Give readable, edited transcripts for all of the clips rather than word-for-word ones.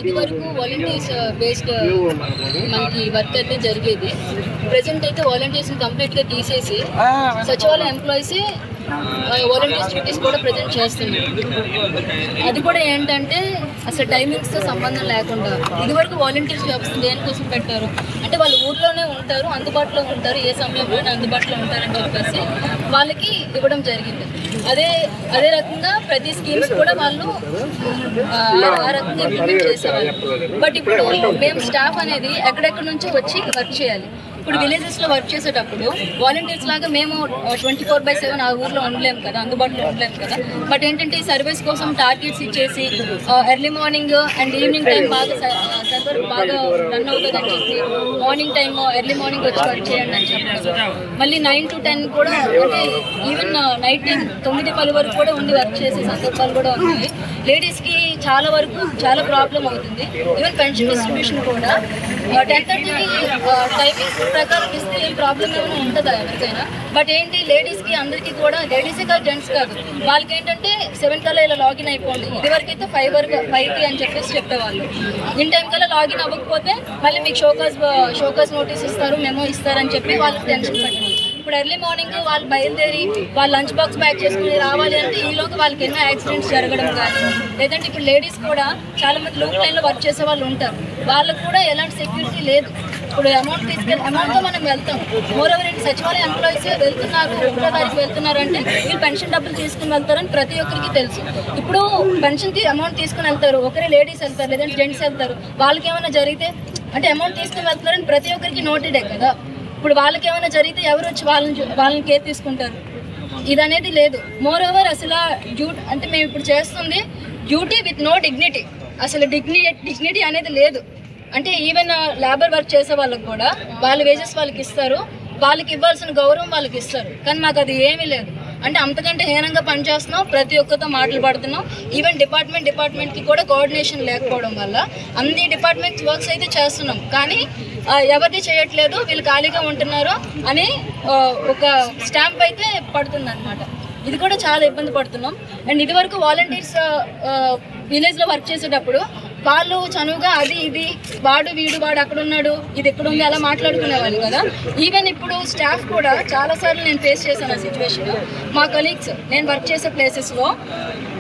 ఇది వరకు volunteers based మనకి వర్క్ అయితే జరిగేది. ప్రెసెంట్ అయితే వాలంటీర్స్ కంప్లీట్గా తీసేసి సచివాలయ ఎంప్లాయీస్ వాలంటీర్స్ డ్యూటీస్ కూడా ప్రజెంట్ చేస్తున్నారు. అది కూడా ఏంటంటే అసలు టైమింగ్స్తో సంబంధం లేకుండా ఇదివరకు వాలంటీర్స్ జాబ్స్ దేనికోసం పెట్టారు అంటే వాళ్ళు ఊర్లోనే ఉంటారు, అందుబాటులో ఉంటారు, ఏ సమయంలోనే అందుబాటులో ఉంటారని చెప్పేసి వాళ్ళకి ఇవ్వడం జరిగింది. అదే రకంగా ప్రతి స్కీమ్స్ కూడా వాళ్ళు ఆ రకంగా ఇంప్లిమెంట్ చేసేవాళ్ళు. బట్ ఇప్పుడు మేము స్టాఫ్ అనేది ఎక్కడెక్కడ నుంచో వచ్చి వర్క్ చేయాలి. ఇప్పుడు విలేజెస్లో వర్క్ చేసేటప్పుడు వాలంటీర్స్ లాగా మేము 24/7 ఆ ఊర్లో ఉండలేము కదా, అందుబాటులో ఉండలేము కదా. బట్ ఏంటంటే ఈ సర్వీస్ కోసం టార్గెట్స్ ఇచ్చేసి early morning and evening time బాగా సర్వర్ బాగా రన్ అవుతుందని చెప్పి మార్నింగ్ టైమ్ ఎర్లీ మార్నింగ్ వచ్చి వర్క్ చేయండి అని చెప్పారు. మళ్ళీ 9 to 10 కూడా అంటే ఈవెన్ నైట్ టైం 9-10 వరకు కూడా ఉండి వర్క్ చేసే సందర్భాలు కూడా ఉన్నాయి. లేడీస్కి చాలా వరకు చాలా ప్రాబ్లం అవుతుంది. ఈవెన్ పెన్షన్ డిస్ట్రిబ్యూషన్ కూడా 10:30 టైమింగ్ ప్రకారం ఇస్తే ఏం ప్రాబ్లం ఏమైనా ఉంటుందా ఎవరికైనా? బట్ ఏంటి లేడీస్కి అందరికీ కూడా, లేడీసే కాదు జెంట్స్ కాదు, వాళ్ళకి ఏంటంటే 7 కల్లా ఇలా లాగిన్ అయిపోండి, ఇదివరకైతే 5 అని చెప్పేసి చెప్పేవాళ్ళు. ఇన్ టైం కల్లా లాగిన్ అవ్వకపోతే మళ్ళీ మీకు షోకాజ్ నోటీస్ ఇస్తారు, మెమో ఇస్తారని చెప్పి వాళ్ళకి టెన్షన్ పెట్టారు. ఇప్పుడు ఎర్లీ మార్నింగ్ వాళ్ళు బయలుదేరి వాళ్ళు లంచ్ బాక్స్ ప్యాక్ చేసుకుని రావాలి అంటే ఈలోకి వాళ్ళకి ఎన్నో యాక్సిడెంట్స్ జరగడం కానీ, లేదంటే ఇప్పుడు లేడీస్ కూడా చాలా మంది లూప్ లైన్లో వర్క్ చేసే వాళ్ళు ఉంటారు, వాళ్ళకు కూడా ఎలాంటి సెక్యూరిటీ లేదు. ఇప్పుడు అమౌంట్తో మనం వెళ్తాం. మోర్ ఓవర్ ఏంటి సచివాలయ ఎంప్లాయీస్ వెళ్తున్నారు, 1వ తారీఖు వెళ్తున్నారు అంటే వీళ్ళు పెన్షన్ డబ్బులు తీసుకుని వెళ్తారని ప్రతి ఒక్కరికి తెలుసు. ఇప్పుడు పెన్షన్ అమౌంట్ తీసుకుని వెళ్తారు, ఒకరే లేడీస్ వెళ్తారు లేదంటే జెంట్స్ వెళ్తారు, వాళ్ళకి ఏమైనా జరిగితే అంటే అమౌంట్ తీసుకుని వెళ్తున్నారని ప్రతి ఒక్కరికి నోటెడే కదా. ఇప్పుడు వాళ్ళకి ఏమైనా జరిగితే ఎవరు వచ్చి వాళ్ళని కేర్ తీసుకుంటారు? ఇది అనేది లేదు. మోర్ ఓవర్ అసలు డ్యూటీ అంటే మేము ఇప్పుడు చేస్తుంది డ్యూటీ విత్ నో డిగ్నిటీ. అసలు డిగ్నిటీ అనేది లేదు. అంటే ఈవెన్ లేబర్ వర్క్ చేసే వాళ్ళకి కూడా వాళ్ళ వేజెస్ వాళ్ళకి ఇస్తారు, వాళ్ళకి ఇవ్వాల్సిన గౌరవం వాళ్ళకి ఇస్తారు, కానీ మాకు అది ఏమీ లేదు. అంటే అంతకంటే హీనంగా పనిచేస్తున్నాం, ప్రతి ఒక్కరితో మాటలు పడుతున్నాం. ఈవెన్ డిపార్ట్మెంట్కి కూడా కోఆర్డినేషన్ లేకపోవడం వల్ల అన్ని డిపార్ట్మెంట్స్ వర్క్స్ అయితే చేస్తున్నాం, కానీ ఎవరిది చేయట్లేదు, వీళ్ళు ఖాళీగా ఉంటున్నారు అని ఒక స్టాంప్ అయితే పడుతుంది అనమాట. ఇది కూడా చాలా ఇబ్బంది పడుతున్నాం. అండ్ ఇదివరకు వాలంటీర్స్ విలేజ్లో వర్క్ చేసేటప్పుడు వాళ్ళు చనువుగా అది ఇది వాడు అక్కడ ఉన్నాడు, ఇది ఎక్కడ ఉంది అలా మాట్లాడుకునేవాళ్ళు కదా. ఈవెన్ ఇప్పుడు స్టాఫ్ కూడా చాలాసార్లు నేను ఫేస్ చేశాను ఆ సిచ్యువేషన్. మా కలీగ్స్ నేను వర్క్ చేసే ప్లేసెస్లో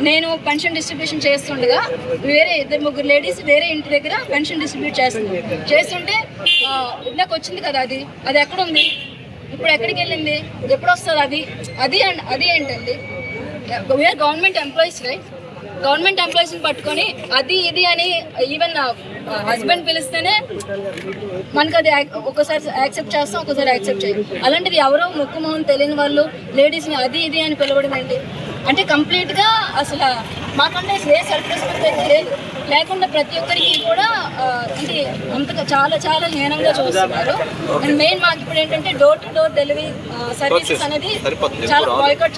నేను పెన్షన్ డిస్ట్రిబ్యూషన్ చేస్తుండగా వేరే 2-3 లేడీస్ వేరే ఇంటి దగ్గర పెన్షన్ డిస్ట్రిబ్యూట్ చేస్తుంటే నాకు వచ్చింది కదా అది ఎక్కడ ఉంది, ఇప్పుడు ఎక్కడికి వెళ్ళింది, ఎప్పుడు వస్తుంది అది ఏంటండి? We are government employees right. గవర్నమెంట్ ఎంప్లాయీస్ని పట్టుకొని అది ఇది అని ఈవెన్ హస్బెండ్ పిలిస్తేనే మనకు అది ఒకసారి యాక్సెప్ట్ చేస్తాం, ఒకసారి యాక్సెప్ట్ చేయం. అలాంటిది ఎవరో ముక్కు మొహం తెలియని వాళ్ళు లేడీస్ని అది ఇది అని పిలవడం ఏంటి? అంటే కంప్లీట్గా అసలు మాకంటే ఏ సెల్ఫ్ రెస్పెక్ట్ అయితే లేకుండా ప్రతి ఒక్కరికి కూడా ఇది అంతగా చాలా చాలా హీనంగా చూస్తున్నారు. అండ్ మెయిన్ మాకు ఇప్పుడు ఏంటంటే door to door delivery services అనేది చాలా బాయ్కాట్